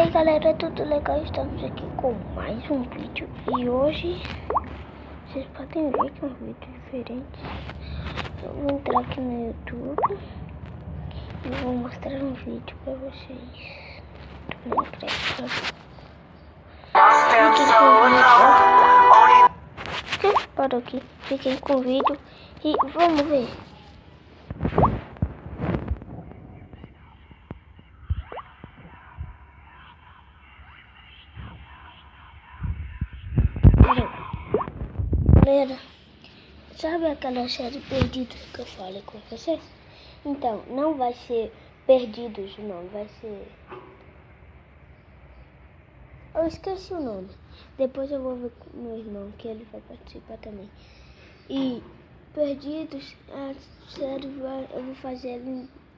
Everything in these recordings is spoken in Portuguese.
aí galera, tudo legal? Estamos aqui com mais um vídeo e hoje vocês podem ver que é um vídeo diferente. Eu vou entrar aqui no YouTube e vou mostrar um vídeo pra vocês do Minecraft. Para aqui, fiquem com o vídeo e vamos ver. Galera, sabe aquela série Perdidos que eu falei com vocês? Então, não vai ser Perdidos o nome, vai ser... Eu esqueci o nome. Depois eu vou ver com meu irmão, que ele vai participar também. E Perdidos, a série eu vou fazer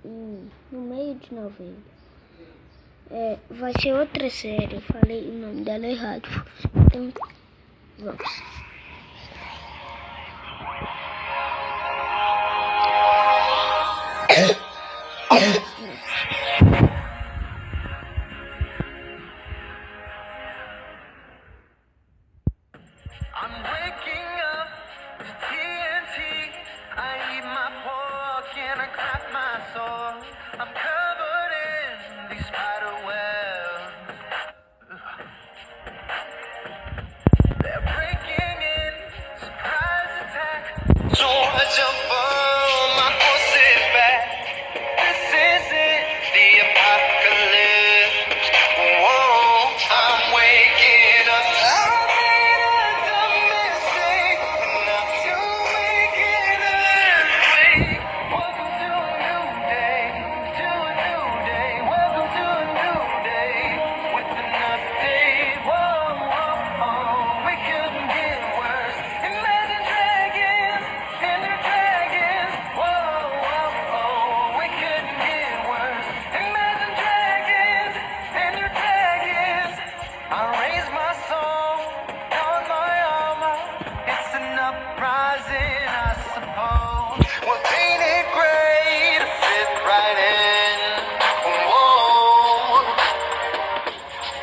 no meio de novembro. Vai ser outra série, eu falei o nome dela errado. Então, vamos. I'm waking up to TNT. I eat my pork and I crack my sword. I'm covered in these spider webs. They're breaking in, surprise attack. So I jump on my horse's back. This is it, the apocalypse. Whoa, I'm waking up.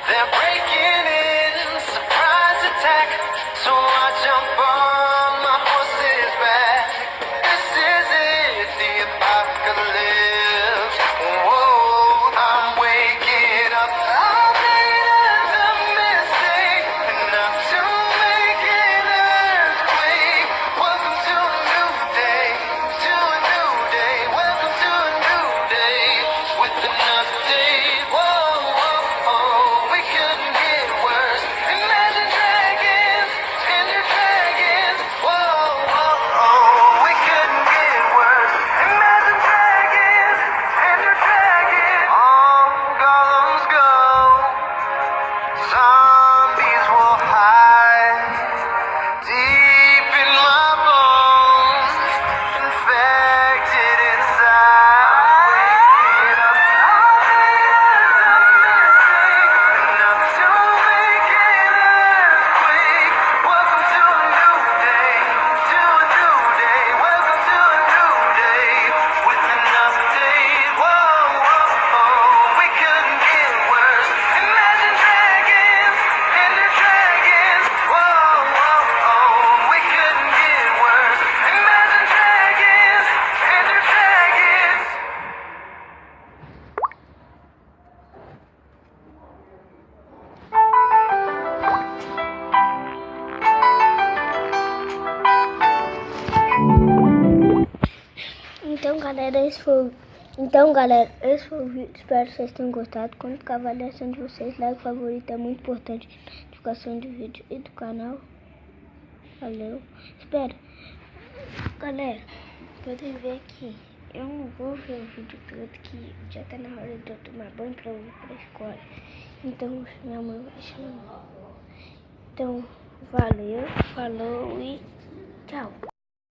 They're breaking in, surprise attack. So I jump on my horse's back. This is it, the apocalypse. Whoa, I'm waking up. I made a mistake, enough to make an earthquake. Welcome to a new day, to a new day. Welcome to a new day, with an update. Whoa, whoa, whoa. Couldn't get worse. Imagine dragons and your dragons. Whoa, whoa, whoa. We couldn't get worse. Imagine dragons and your dragons. On golems go. Zombies will hide deep in my bones, infected inside. Então galera, esse foi o vídeo, espero que vocês tenham gostado. Conto com a avaliação de vocês, like, favorito é muito importante, notificação de vídeo e do canal. Valeu, espera. Galera, podem ver que eu não vou ver o vídeo todo, que já tá na hora de eu tomar banho pra eu ir pra escola. Então minha mãe vai chamar. Então valeu, falou e tchau.